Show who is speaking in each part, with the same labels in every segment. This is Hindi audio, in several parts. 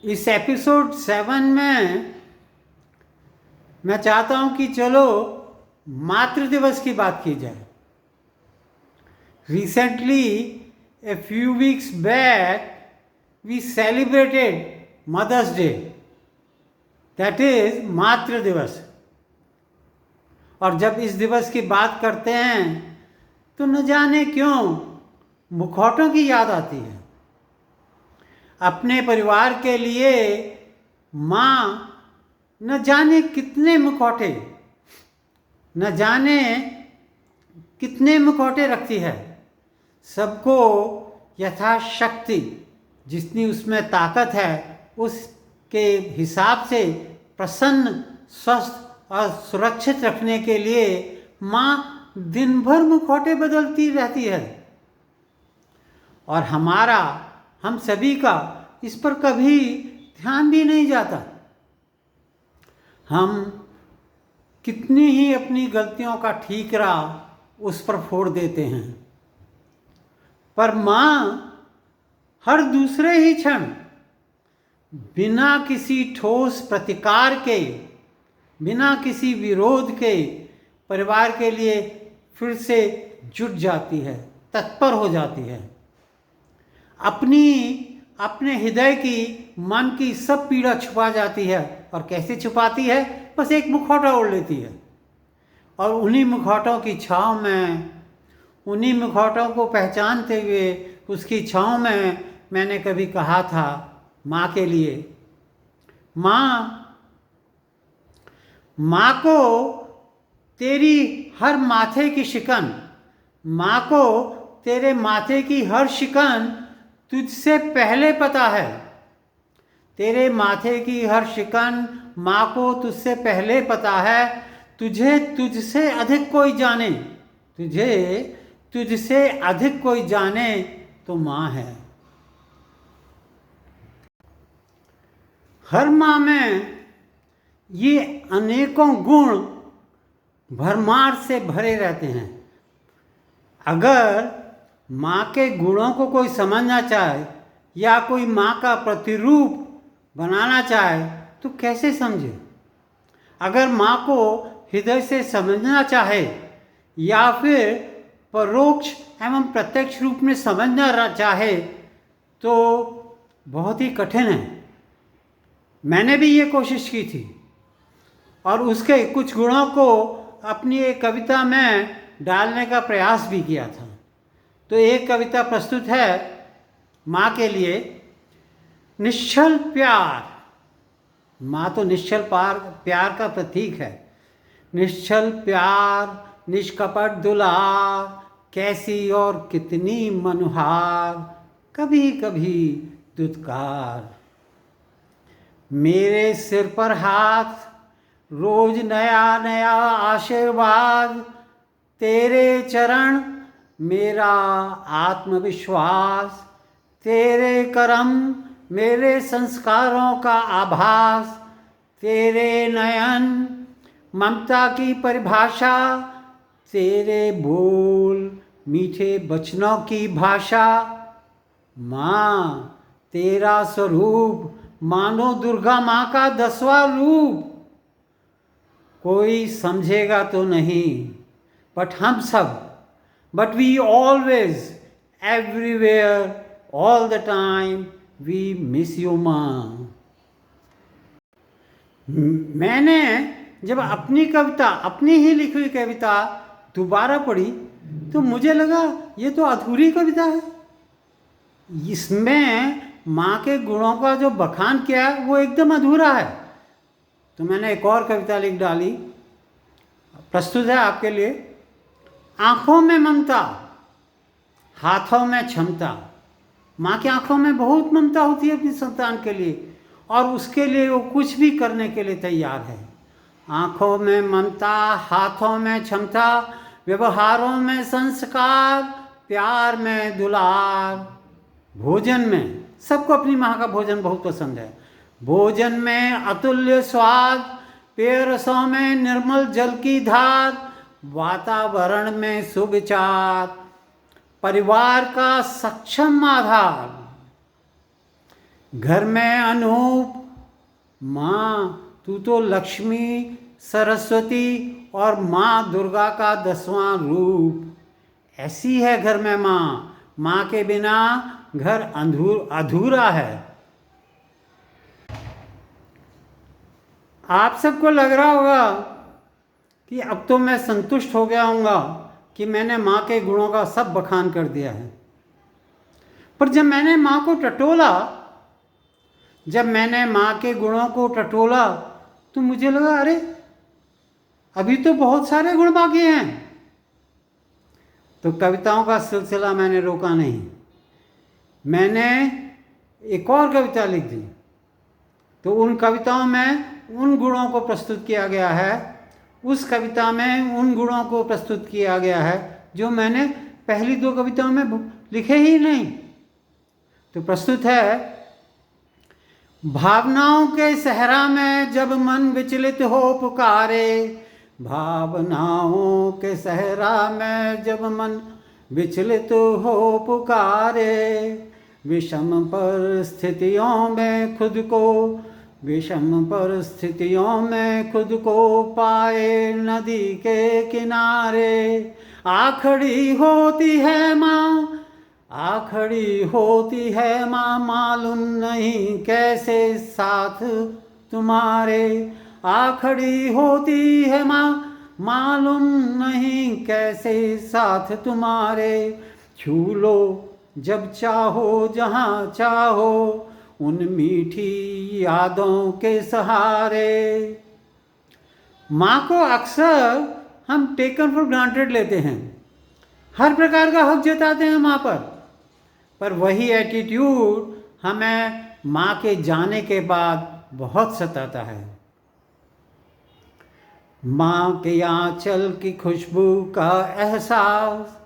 Speaker 1: इस एपिसोड 7 में मैं चाहता हूं कि चलो मातृ दिवस की बात की जाए। Recently a few weeks back we celebrated Mother's Day, that is मातृ दिवस। और जब इस दिवस की बात करते हैं तो न जाने क्यों मुखौटों की याद आती है। अपने परिवार के लिए माँ न जाने कितने मुखौटे, न जाने कितने मुखौटे रखती है। सबको यथाशक्ति जितनी उसमें ताकत है उसके हिसाब से प्रसन्न, स्वस्थ और सुरक्षित रखने के लिए माँ दिन भर मुखौटे बदलती रहती है। और हम सभी का इस पर कभी ध्यान भी नहीं जाता। हम कितनी ही अपनी गलतियों का ठीकरा उस पर फोड़ देते हैं, पर माँ हर दूसरे ही क्षण बिना किसी ठोस प्रतिकार के, बिना किसी विरोध के परिवार के लिए फिर से जुट जाती है, तत्पर हो जाती है। अपने हृदय की, मन की सब पीड़ा छुपा जाती है। और कैसे छुपाती है? बस एक मुखौटा ओढ़ लेती है। और उन्हीं मुखौटों की छाँव में, उन्हीं मुखौटों को पहचानते हुए उसकी छाँव में मैंने कभी कहा था माँ के लिए, माँ को तेरी हर माथे की शिकन, माँ को तेरे माथे की हर शिकन तुझसे पहले पता है। तेरे माथे की हर शिकन माँ को तुझसे पहले पता है। तुझे तुझसे अधिक कोई जाने, तुझे तुझसे अधिक कोई जाने तो माँ है। हर माँ में ये अनेकों गुण भरमार से भरे रहते हैं। अगर माँ के गुणों को कोई समझना चाहे या कोई माँ का प्रतिरूप बनाना चाहे तो कैसे समझे? अगर माँ को हृदय से समझना चाहे या फिर परोक्ष एवं प्रत्यक्ष रूप में समझना चाहे तो बहुत ही कठिन है। मैंने भी ये कोशिश की थी और उसके कुछ गुणों को अपनी एक कविता में डालने का प्रयास भी किया था। तो एक कविता प्रस्तुत है माँ के लिए। निश्चल प्यार, माँ तो निश्चल प्यार का प्रतीक है। निश्चल प्यार, निष्कपट दुलार, कैसी और कितनी मनुहार, कभी कभी दुत्कार। मेरे सिर पर हाथ, रोज नया नया आशीर्वाद, तेरे चरण मेरा आत्मविश्वास, तेरे करम मेरे संस्कारों का आभास, तेरे नयन ममता की परिभाषा, तेरे बोल मीठे वचनों की भाषा। माँ तेरा स्वरूप मानो दुर्गा माँ का 10वां रूप। कोई समझेगा तो नहीं, बट हम सब, but we always, everywhere, all the time we miss you माँ। मैंने जब अपनी कविता, अपनी ही लिखी हुई कविता दोबारा पढ़ी तो मुझे लगा ये तो अधूरी कविता है। इसमें माँ के गुणों का जो बखान किया है वो एकदम अधूरा है। तो मैंने एक और कविता लिख डाली, प्रस्तुत है आपके लिए। आँखों में ममता, हाथों में क्षमता। माँ की आँखों में बहुत ममता होती है अपनी संतान के लिए और उसके लिए वो कुछ भी करने के लिए तैयार है। आँखों में ममता, हाथों में क्षमता, व्यवहारों में संस्कार, प्यार में दुलार। भोजन में, सबको अपनी माँ का भोजन बहुत पसंद है। भोजन में अतुल्य स्वाद, पेय रसों में निर्मल जल की धार, वातावरण में सुविचार, परिवार का सक्षम आधार। घर में अनूप माँ तू तो लक्ष्मी सरस्वती और माँ दुर्गा का 10वां रूप। ऐसी है घर में माँ, माँ के बिना घर अधूरा है। आप सबको लग रहा होगा कि अब तो मैं संतुष्ट हो गया हूँगा कि मैंने माँ के गुणों का सब बखान कर दिया है। पर जब मैंने माँ को टटोला, जब मैंने माँ के गुणों को टटोला, तो मुझे लगा अरे अभी तो बहुत सारे गुण बाकी हैं। तो कविताओं का सिलसिला मैंने रोका नहीं, मैंने एक और कविता लिख दी। तो उन कविताओं में उन गुणों को प्रस्तुत किया गया है, उस कविता में उन गुणों को प्रस्तुत किया गया है जो मैंने पहली 2 कविताओं में लिखे ही नहीं। तो प्रस्तुत है, भावनाओं के सहरा में जब मन विचलित हो पुकारे, भावनाओं के सहरा में जब मन विचलित हो पुकारे, विषम परिस्थितियों में खुद को, विषम परिस्थितियों में खुद को पाए नदी के किनारे, आ खड़ी होती है माँ, आ खड़ी होती है माँ, मालूम नहीं कैसे साथ तुम्हारे, आ खड़ी होती है माँ, मालूम नहीं कैसे साथ तुम्हारे, छू लो जब चाहो जहाँ चाहो उन मीठी यादों के सहारे। माँ को अक्सर हम टेकन फॉर ग्रांटेड लेते हैं, हर प्रकार का हक जताते हैं माँ पर वही एटीट्यूड हमें माँ के जाने के बाद बहुत सताता है। माँ के आंचल की खुशबू का एहसास,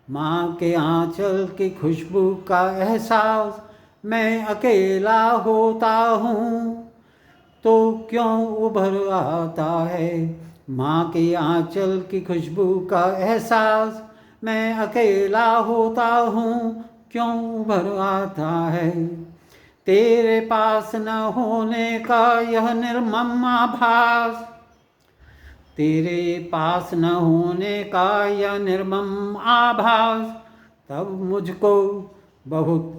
Speaker 1: माँ के आंचल की खुशबू का एहसास, मैं अकेला होता हूँ तो क्यों उभर आता है। माँ के आंचल की खुशबू का एहसास, मैं अकेला होता हूँ क्यों उभर आता है। तेरे पास न होने का यह निर्मम आभास, तेरे पास न होने का यह निर्मम आभास, तब मुझको बहुत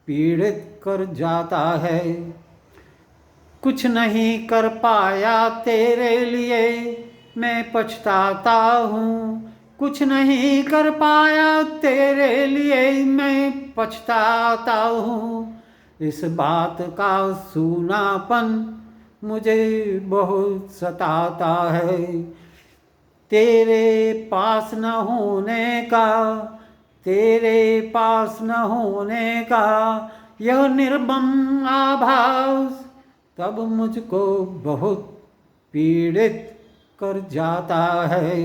Speaker 1: पीड़ित कर जाता है। कुछ नहीं कर पाया तेरे लिए मैं पछताता हूँ, कुछ नहीं कर पाया तेरे लिए मैं पछताता हूँ। इस बात का सूनापन मुझे बहुत सताता है। तेरे पास न होने का, तेरे पास न होने का यह निर्मम आभास, तब मुझको बहुत पीड़ित कर जाता है।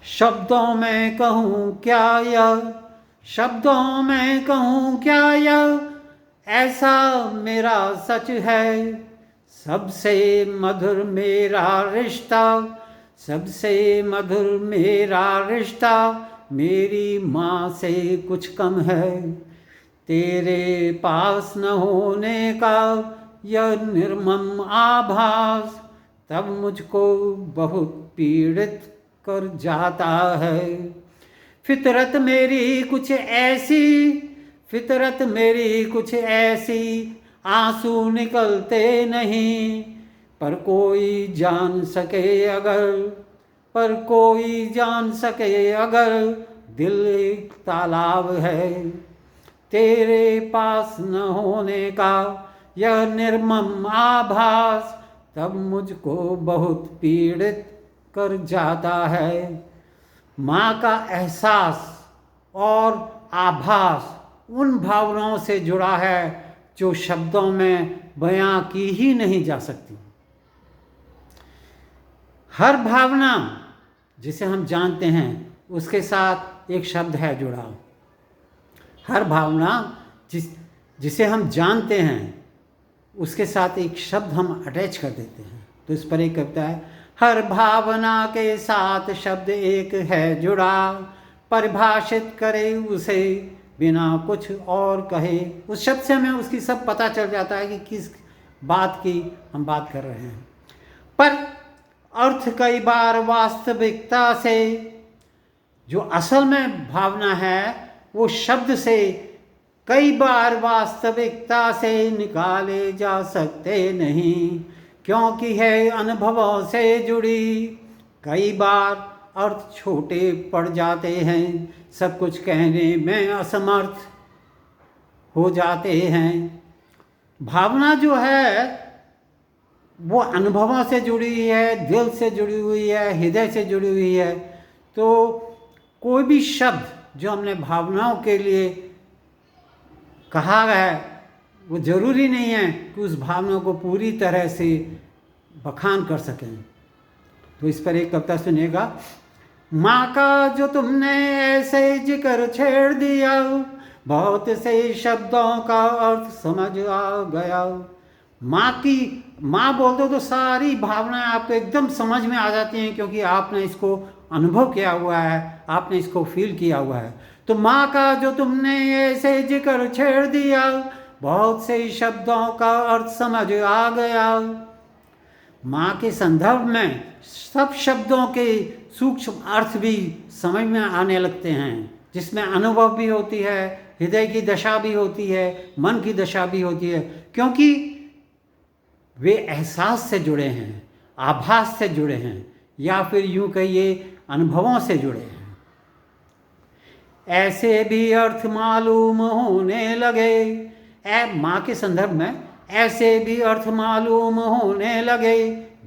Speaker 1: शब्दों में कहूँ क्या यह, शब्दों में कहूँ क्या यह, ऐसा मेरा सच है। सबसे मधुर मेरा रिश्ता, सबसे मधुर मेरा रिश्ता मेरी माँ से कुछ कम है। तेरे पास न होने का यह निर्मम आभास, तब मुझको बहुत पीड़ित कर जाता है। फितरत मेरी कुछ ऐसी, फितरत मेरी कुछ ऐसी, आंसू निकलते नहीं, पर कोई जान सके अगर, पर कोई जान सके अगर, दिल एक तालाब है। तेरे पास न होने का यह निर्मम आभास, तब मुझको बहुत पीड़ित कर जाता है। माँ का एहसास और आभास उन भावनाओं से जुड़ा है जो शब्दों में बयां की ही नहीं जा सकती। हर भावना जिसे हम जानते हैं उसके साथ एक शब्द है जुड़ा। हर भावना जिसे हम जानते हैं उसके साथ एक शब्द हम अटैच कर देते हैं। तो इस पर एक कविता है, हर भावना के साथ शब्द एक है जुड़ा, परिभाषित करे उसे बिना कुछ और कहे। उस शब्द से हमें उसकी सब पता चल जाता है कि किस बात की हम बात कर रहे हैं। पर अर्थ कई बार वास्तविकता से, जो असल में भावना है वो शब्द से कई बार वास्तविकता से निकाले जा सकते नहीं, क्योंकि है अनुभवों से जुड़ी। कई बार अर्थ छोटे पड़ जाते हैं, सब कुछ कहने में असमर्थ हो जाते हैं। भावना जो है वो अनुभवों से जुड़ी हुई है, दिल से जुड़ी हुई है, हृदय से जुड़ी हुई है। तो कोई भी शब्द जो हमने भावनाओं के लिए कहा है वो ज़रूरी नहीं है कि उस भावना को पूरी तरह से बखान कर सकें। तो इस पर एक कविता सुनिएगा। माँ का जो तुमने ऐसे जिक्र छेड़ दिया, बहुत से शब्दों का अर्थ समझ आ गया। माँ बोल दो तो सारी भावनाएं आपको एकदम समझ में आ जाती हैं, क्योंकि आपने इसको अनुभव किया हुआ है, आपने इसको फील किया हुआ है। तो माँ का जो तुमने ऐसे जिक्र छेड़ दिया, बहुत से शब्दों का अर्थ समझ आ गया। माँ के संदर्भ में सब शब्दों के सूक्ष्म अर्थ भी समझ में आने लगते हैं, जिसमें अनुभव भी होती है, हृदय की दशा भी होती है, मन की दशा भी होती है, क्योंकि वे एहसास से जुड़े हैं, आभास से जुड़े हैं, या फिर यूं कहिए अनुभवों से जुड़े हैं। ऐसे भी अर्थ मालूम होने लगे, माँ के संदर्भ में ऐसे भी अर्थ मालूम होने लगे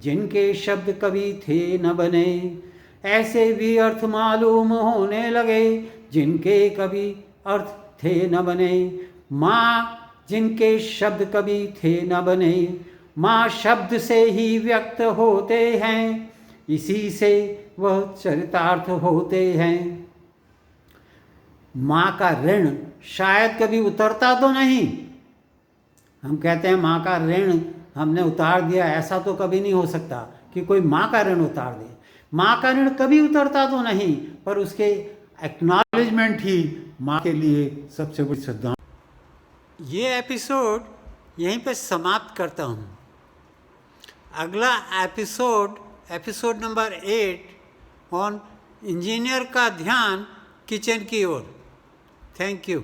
Speaker 1: जिनके शब्द कभी थे न बने। ऐसे भी अर्थ मालूम होने लगे जिनके कभी अर्थ थे न बने। माँ जिनके शब्द कभी थे न बने, माँ शब्द से ही व्यक्त होते हैं, इसी से वह चरितार्थ होते हैं। माँ का ऋण शायद कभी उतरता तो नहीं। हम कहते हैं माँ का ऋण हमने उतार दिया, ऐसा तो कभी नहीं हो सकता कि कोई माँ का ऋण उतार दे। माँ का ऋण कभी उतरता तो नहीं, पर उसके एक्नॉलेजमेंट ही माँ के लिए सबसे बड़ी श्रद्धा। ये एपिसोड यहीं पे समाप्त करता हूँ। अगला एपिसोड नंबर 8 ऑन इंजीनियर का ध्यान किचन की ओर। Thank you.